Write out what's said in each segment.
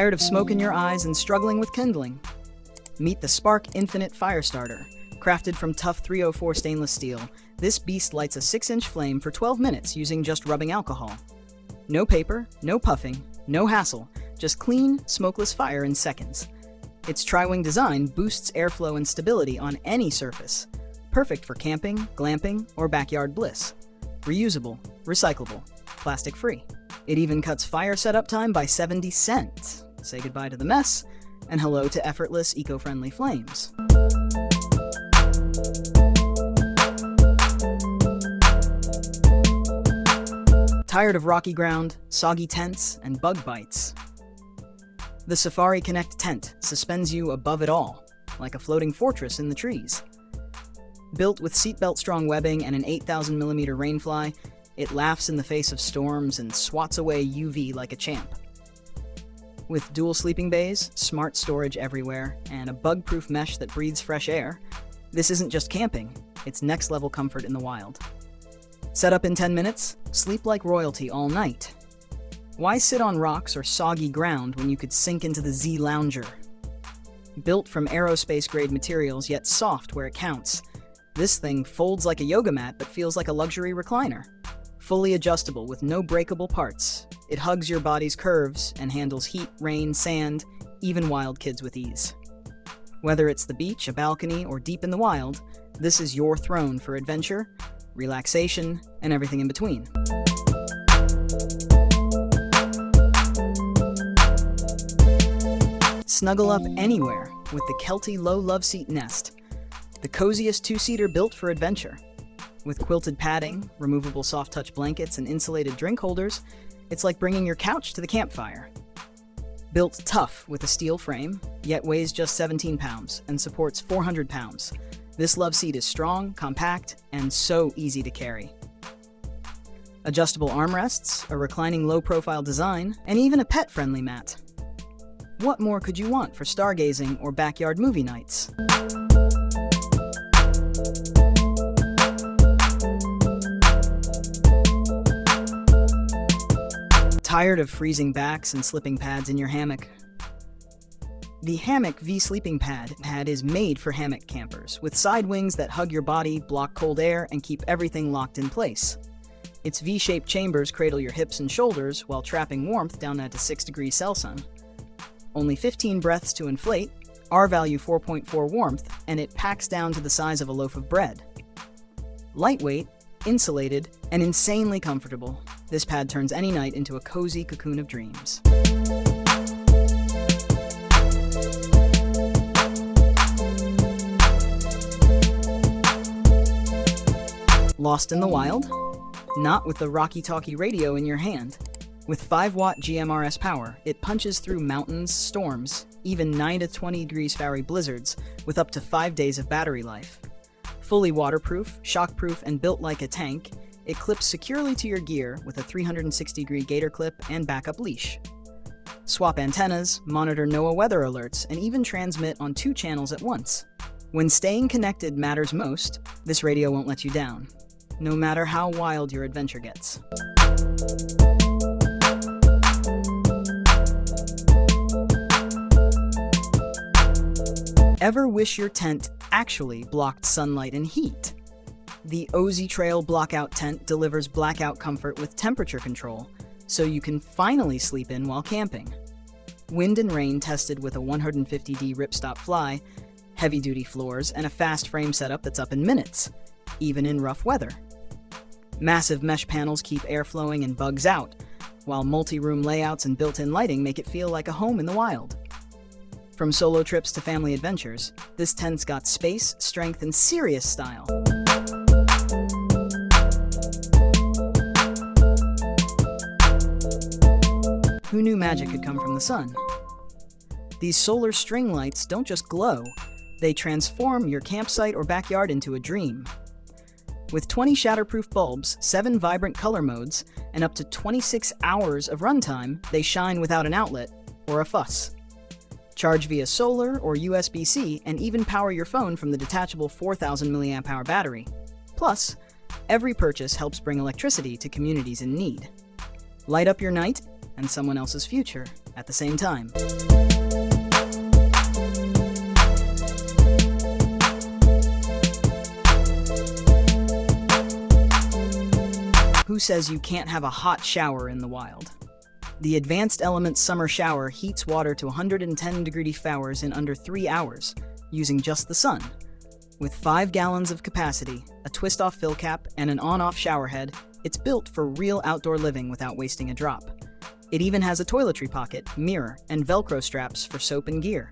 Tired of smoke in your eyes and struggling with kindling? Meet the Spark Infinite Fire Starter. Crafted from tough 304 stainless steel, this beast lights a 6-inch flame for 12 minutes using just rubbing alcohol. No paper, no puffing, no hassle, just clean, smokeless fire in seconds. Its tri-wing design boosts airflow and stability on any surface. Perfect for camping, glamping, or backyard bliss. Reusable, recyclable, plastic-free. It even cuts fire setup time by 70 cents. Say goodbye to the mess, and hello to effortless, eco-friendly flames. Tired of rocky ground, soggy tents, and bug bites? The Safari Connect tent suspends you above it all, like a floating fortress in the trees. Built with seatbelt-strong webbing and an 8,000mm rainfly, it laughs in the face of storms and swats away UV like a champ. With dual sleeping bays, smart storage everywhere, and a bug-proof mesh that breathes fresh air, this isn't just camping, it's next-level comfort in the wild. Set up in 10 minutes, sleep like royalty all night. Why sit on rocks or soggy ground when you could sink into the Z Lounger? Built from aerospace-grade materials, yet soft where it counts, this thing folds like a yoga mat but feels like a luxury recliner. Fully adjustable with no breakable parts, it hugs your body's curves and handles heat, rain, sand, even wild kids with ease. Whether it's the beach, a balcony, or deep in the wild, this is your throne for adventure, relaxation, and everything in between. Snuggle up anywhere with the Kelty Low Love Seat Nest, the coziest two-seater built for adventure. With quilted padding, removable soft-touch blankets, and insulated drink holders, it's like bringing your couch to the campfire. Built tough with a steel frame, yet weighs just 17 pounds and supports 400 pounds. This love seat is strong, compact, and so easy to carry. Adjustable armrests, a reclining low-profile design, and even a pet-friendly mat. What more could you want for stargazing or backyard movie nights? Tired of freezing backs and slipping pads in your hammock? The Hammock V Sleeping Pad is made for hammock campers, with side wings that hug your body, block cold air, and keep everything locked in place. Its V-shaped chambers cradle your hips and shoulders while trapping warmth down at 6 degrees Celsius. Only 15 breaths to inflate, R-value 4.4 warmth, and it packs down to the size of a loaf of bread. Lightweight, insulated, and insanely comfortable, this pad turns any night into a cozy cocoon of dreams. Lost in the wild? Not with the Rocky-Talkie radio in your hand. With 5-watt GMRS power, it punches through mountains, storms, even 9 to 20 degrees Fahrenheit blizzards with up to 5 days of battery life. Fully waterproof, shockproof, and built like a tank, it clips securely to your gear with a 360-degree gator clip and backup leash. Swap antennas, monitor NOAA weather alerts, and even transmit on 2 channels at once. When staying connected matters most, this radio won't let you down, no matter how wild your adventure gets. Ever wish your tent actually blocked sunlight and heat? The OZ Trail Blockout Tent delivers blackout comfort with temperature control, so you can finally sleep in while camping. Wind and rain tested with a 150D ripstop fly, heavy-duty floors, and a fast frame setup that's up in minutes, even in rough weather. Massive mesh panels keep air flowing and bugs out, while multi-room layouts and built-in lighting make it feel like a home in the wild. From solo trips to family adventures, this tent's got space, strength, and serious style. Who knew magic could come from the sun? These solar string lights don't just glow, they transform your campsite or backyard into a dream. With 20 shatterproof bulbs, 7 vibrant color modes, and up to 26 hours of runtime, they shine without an outlet or a fuss. Charge via solar or USB-C and even power your phone from the detachable 4,000 mAh battery. Plus, every purchase helps bring electricity to communities in need. Light up your night and someone else's future at the same time. Who says you can't have a hot shower in the wild? The Advanced Elements Summer Shower heats water to 110 degree Fahrenheit in under 3 hours, using just the sun. With 5 gallons of capacity, a twist-off fill cap, and an on-off shower head, it's built for real outdoor living without wasting a drop. It even has a toiletry pocket, mirror, and Velcro straps for soap and gear.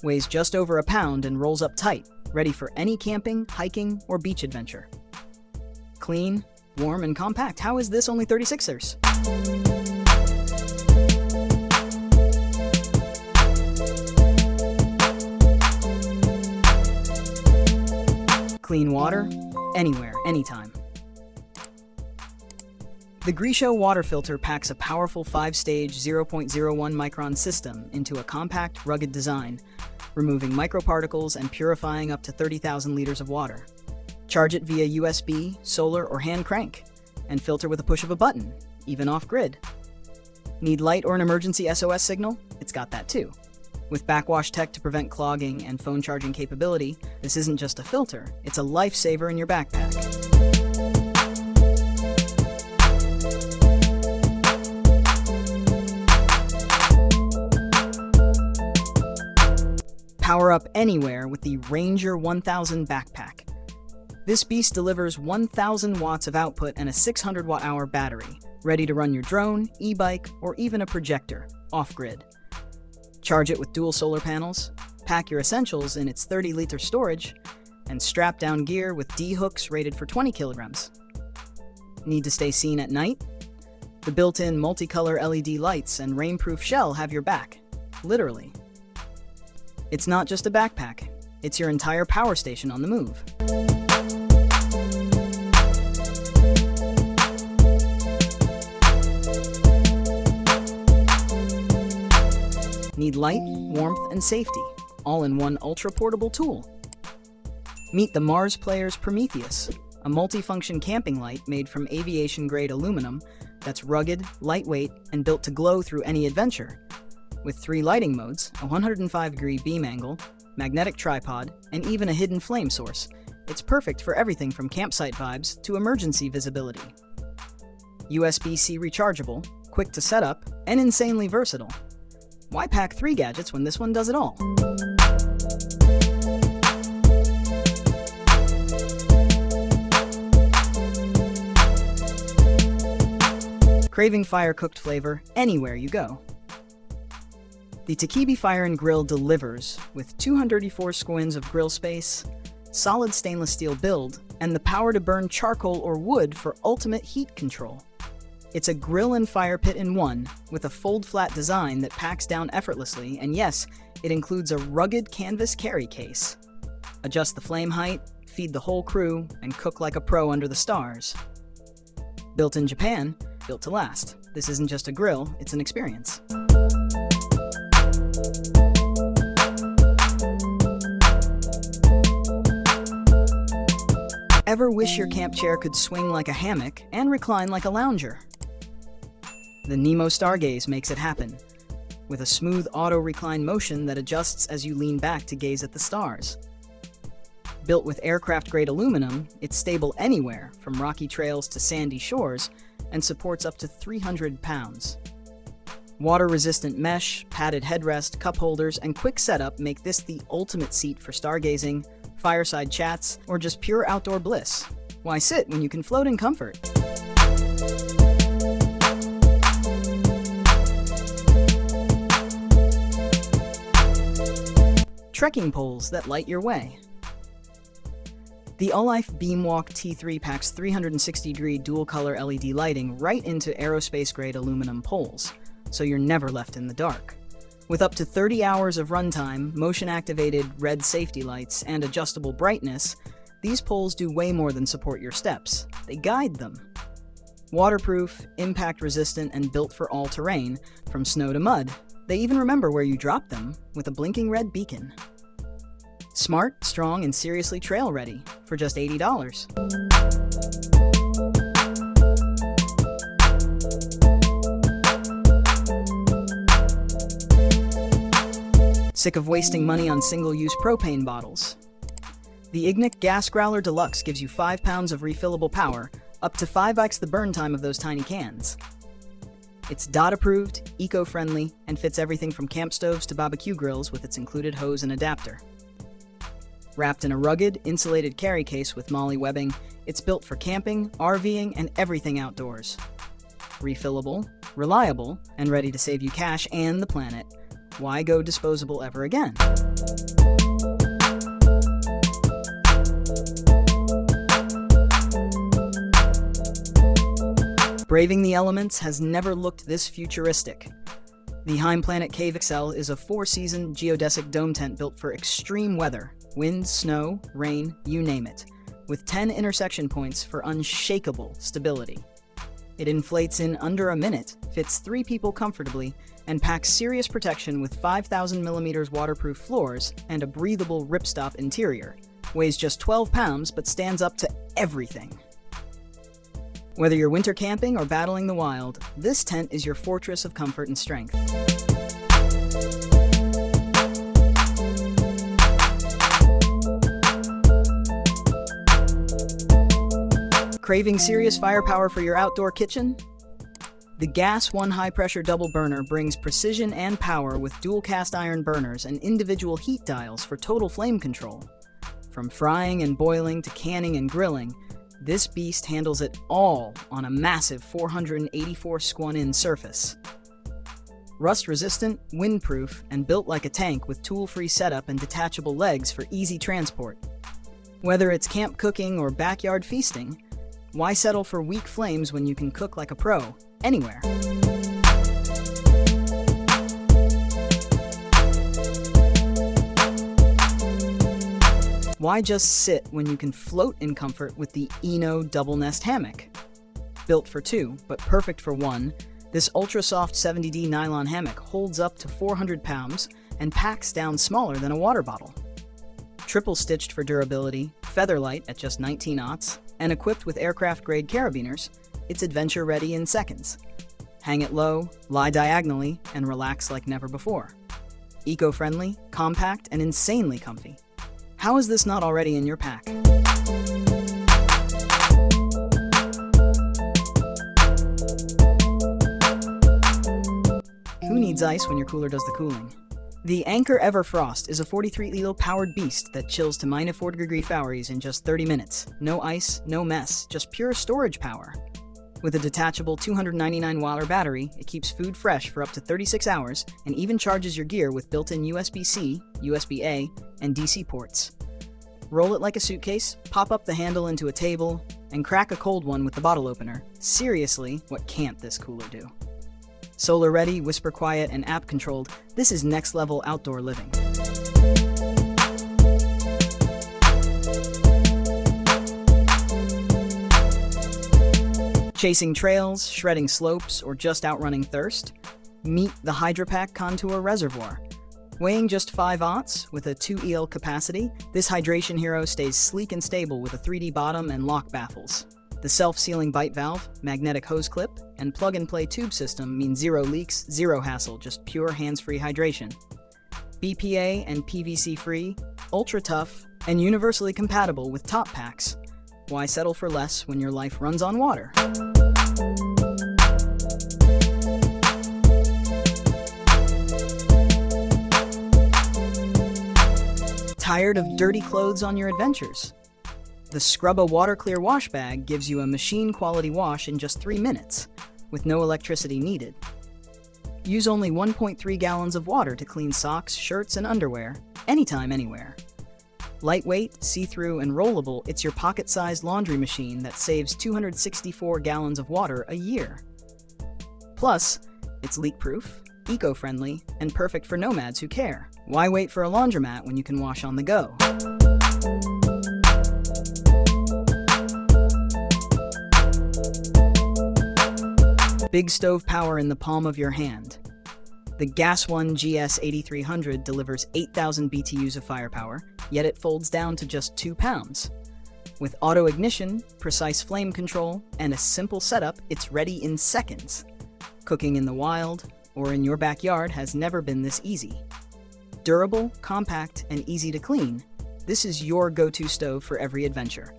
Weighs just over a pound and rolls up tight, ready for any camping, hiking, or beach adventure. Clean, warm, and compact. How is this only $36ers? Clean water, anywhere, anytime. The Grisho water filter packs a powerful 5-stage 0.01 micron system into a compact, rugged design, removing microparticles and purifying up to 30,000 liters of water. Charge it via USB, solar, or hand crank, and filter with a push of a button, even off-grid. Need light or an emergency SOS signal? It's got that too. With backwash tech to prevent clogging and phone charging capability, this isn't just a filter, it's a lifesaver in your backpack. Power up anywhere with the Ranger 1000 backpack. This beast delivers 1,000 watts of output and a 600 watt-hour battery, ready to run your drone, e-bike, or even a projector, off-grid. Charge it with dual solar panels, pack your essentials in its 30-liter storage, and strap down gear with D-hooks rated for 20 kilograms. Need to stay seen at night? The built-in multicolor LED lights and rainproof shell have your back, literally. It's not just a backpack, it's your entire power station on the move. Need light, warmth, and safety, all in one ultra-portable tool. Meet the Mars Player's Prometheus, a multi-function camping light made from aviation-grade aluminum that's rugged, lightweight, and built to glow through any adventure. With 3 lighting modes, a 105-degree beam angle, magnetic tripod, and even a hidden flame source, it's perfect for everything from campsite vibes to emergency visibility. USB-C rechargeable, quick to set up, and insanely versatile. Why pack 3 gadgets when this one does it all? Craving fire-cooked flavor anywhere you go. The Takibi Fire and Grill delivers with 234 squins of grill space, solid stainless steel build, and the power to burn charcoal or wood for ultimate heat control. It's a grill and fire pit in one, with a fold-flat design that packs down effortlessly, and yes, it includes a rugged canvas carry case. Adjust the flame height, feed the whole crew, and cook like a pro under the stars. Built in Japan, built to last. This isn't just a grill, it's an experience. Ever wish your camp chair could swing like a hammock and recline like a lounger? The Nemo Stargaze makes it happen, with a smooth auto-recline motion that adjusts as you lean back to gaze at the stars. Built with aircraft-grade aluminum, it's stable anywhere, from rocky trails to sandy shores, and supports up to 300 pounds. Water-resistant mesh, padded headrest, cup holders, and quick setup make this the ultimate seat for stargazing, fireside chats, or just pure outdoor bliss. Why sit when you can float in comfort? Trekking poles that light your way. The Ulife Beamwalk T3 packs 360-degree dual-color LED lighting right into aerospace-grade aluminum poles, so you're never left in the dark. With up to 30 hours of runtime, motion-activated red safety lights, and adjustable brightness, these poles do way more than support your steps. They guide them. Waterproof, impact-resistant, and built for all terrain, from snow to mud. They even remember where you dropped them, with a blinking red beacon. Smart, strong, and seriously trail-ready, for just $80. Sick of wasting money on single-use propane bottles? The Ignic Gas Growler Deluxe gives you 5 pounds of refillable power, up to 5x the burn time of those tiny cans. It's DOT-approved, eco-friendly, and fits everything from camp stoves to barbecue grills with its included hose and adapter. Wrapped in a rugged, insulated carry case with MOLLE webbing, it's built for camping, RVing, and everything outdoors. Refillable, reliable, and ready to save you cash and the planet. Why go disposable ever again? Braving the elements has never looked this futuristic. The Heim Planet Cave XL is a 4-season geodesic dome tent built for extreme weather, wind, snow, rain, you name it, with 10 intersection points for unshakable stability. It inflates in under a minute, fits 3 people comfortably, and packs serious protection with 5,000 millimeters waterproof floors and a breathable ripstop interior. Weighs just 12 pounds, but stands up to everything. Whether you're winter camping or battling the wild, this tent is your fortress of comfort and strength. Craving serious firepower for your outdoor kitchen? The Gas One high-pressure double burner brings precision and power with dual cast iron burners and individual heat dials for total flame control. From frying and boiling to canning and grilling, this beast handles it all on a massive 484 squun-in surface. Rust-resistant, windproof, and built like a tank with tool-free setup and detachable legs for easy transport. Whether it's camp cooking or backyard feasting, why settle for weak flames when you can cook like a pro, anywhere? Why just sit when you can float in comfort with the Eno Double Nest Hammock? Built for 2, but perfect for 1, this ultra-soft 70D nylon hammock holds up to 400 pounds and packs down smaller than a water bottle. Triple-stitched for durability, feather-light at just 19 aughts, and equipped with aircraft-grade carabiners, it's adventure-ready in seconds. Hang it low, lie diagonally, and relax like never before. Eco-friendly, compact, and insanely comfy. How is this not already in your pack? Who needs ice when your cooler does the cooling? The Anchor Everfrost is a 43-liter powered beast that chills to -4 Fahrenheit in just 30 minutes. No ice, no mess, just pure storage power. With a detachable 299-watt battery, it keeps food fresh for up to 36 hours and even charges your gear with built-in USB-C, USB-A, and DC ports. Roll it like a suitcase, pop up the handle into a table, and crack a cold one with the bottle opener. Seriously, what can't this cooler do? Solar ready, whisper quiet, and app controlled, this is next level outdoor living. Chasing trails, shredding slopes, or just outrunning thirst? Meet the HydraPack Contour Reservoir. Weighing just 5 aughts with a 2 EL capacity, this hydration hero stays sleek and stable with a 3D bottom and lock baffles. The self-sealing bite valve, magnetic hose clip, and plug-and-play tube system mean 0 leaks, 0 hassle, just pure hands-free hydration. BPA and PVC-free, ultra-tough, and universally compatible with top packs. Why settle for less when your life runs on water? Tired of dirty clothes on your adventures? The Scrubba Water Clear Wash Bag gives you a machine-quality wash in just 3 minutes, with no electricity needed. Use only 1.3 gallons of water to clean socks, shirts, and underwear, anytime, anywhere. Lightweight, see-through, and rollable, it's your pocket-sized laundry machine that saves 264 gallons of water a year. Plus, it's leak-proof, eco-friendly, and perfect for nomads who care. Why wait for a laundromat when you can wash on the go? Big stove power in the palm of your hand. The Gas One GS8300 delivers 8,000 BTUs of firepower, yet it folds down to just 2 pounds. With auto ignition, precise flame control, and a simple setup, it's ready in seconds. Cooking in the wild or in your backyard has never been this easy. Durable, compact, and easy to clean, this is your go-to stove for every adventure.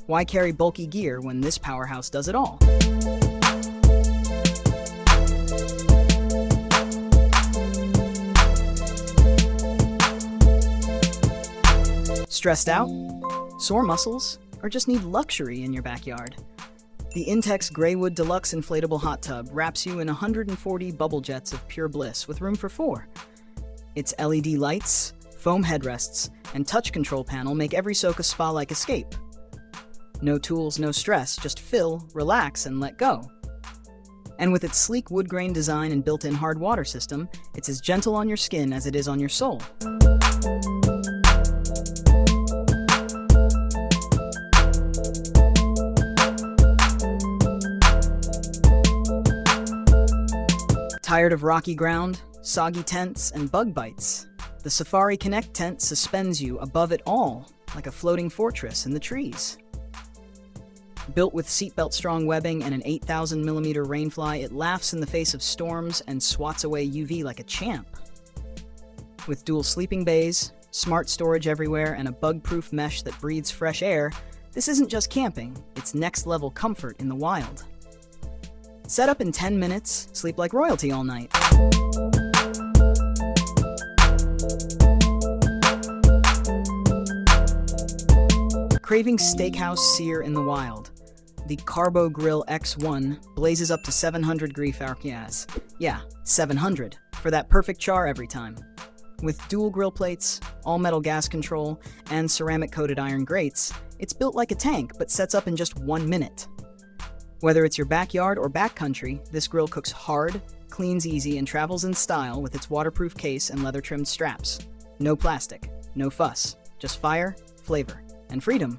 Why carry bulky gear when this powerhouse does it all? Stressed out? Sore muscles? Or just need luxury in your backyard? The Intex Greywood Deluxe Inflatable Hot Tub wraps you in 140 bubble jets of pure bliss with room for 4. Its LED lights, foam headrests, and touch control panel make every soak a spa-like escape. No tools, no stress, just fill, relax, and let go. And with its sleek wood grain design and built-in hard water system, it's as gentle on your skin as it is on your soul. Tired of rocky ground, soggy tents, and bug bites? The Safari Connect tent suspends you above it all, like a floating fortress in the trees. Built with seatbelt-strong webbing and an 8,000mm rainfly, it laughs in the face of storms and swats away UV like a champ. With dual sleeping bays, smart storage everywhere, and a bug-proof mesh that breathes fresh air, this isn't just camping, it's next-level comfort in the wild. Set up in 10 minutes, sleep like royalty all night. Craving steakhouse sear in the wild? The Carbo Grill X1 blazes up to 700 degree Fahrenheit. Yeah, 700, for that perfect char every time. With dual grill plates, all-metal gas control, and ceramic-coated iron grates, it's built like a tank but sets up in just 1 minute. Whether it's your backyard or backcountry, this grill cooks hard, cleans easy, and travels in style with its waterproof case and leather-trimmed straps. No plastic, no fuss, just fire, flavor, and freedom.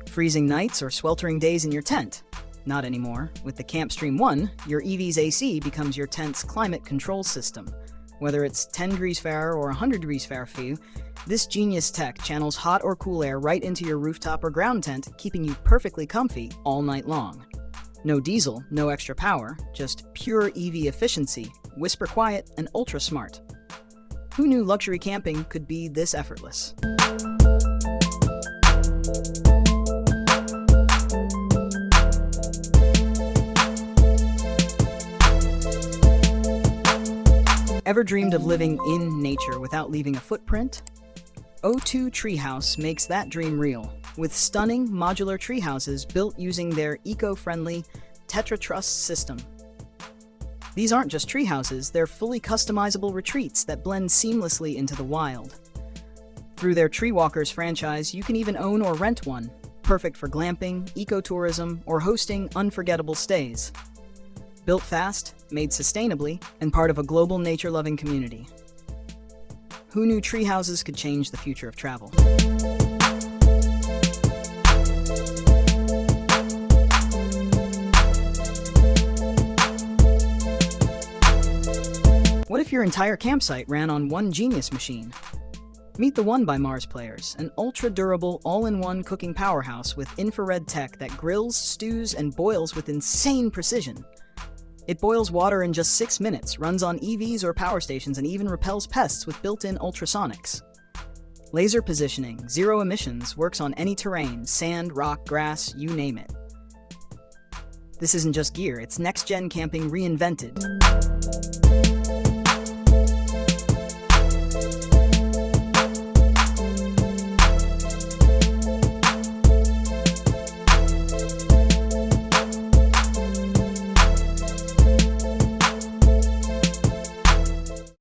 Freezing nights or sweltering days in your tent? Not anymore. With the CampStream 1, your EV's AC becomes your tent's climate control system. Whether it's 10 degrees Fahrenheit or 100 degrees Fahrenheit for you, this genius tech channels hot or cool air right into your rooftop or ground tent, keeping you perfectly comfy all night long. No diesel, no extra power, just pure EV efficiency, whisper quiet, and ultra smart. Who knew luxury camping could be this effortless? Ever dreamed of living in nature without leaving a footprint? O2 Treehouse makes that dream real, with stunning modular treehouses built using their eco-friendly Tetra Truss system. These aren't just treehouses, they're fully customizable retreats that blend seamlessly into the wild. Through their Tree Walkers franchise, you can even own or rent one, perfect for glamping, ecotourism, or hosting unforgettable stays. Built fast, made sustainably, and part of a global nature-loving community. Who knew tree houses could change the future of travel? What if your entire campsite ran on one genius machine? Meet the One by Mars Players, an ultra-durable, all-in-one cooking powerhouse with infrared tech that grills, stews, and boils with insane precision. It boils water in just 6 minutes, runs on EVs or power stations, and even repels pests with built-in ultrasonics. Laser positioning, zero emissions, works on any terrain, sand, rock, grass, you name it. This isn't just gear, it's next-gen camping reinvented.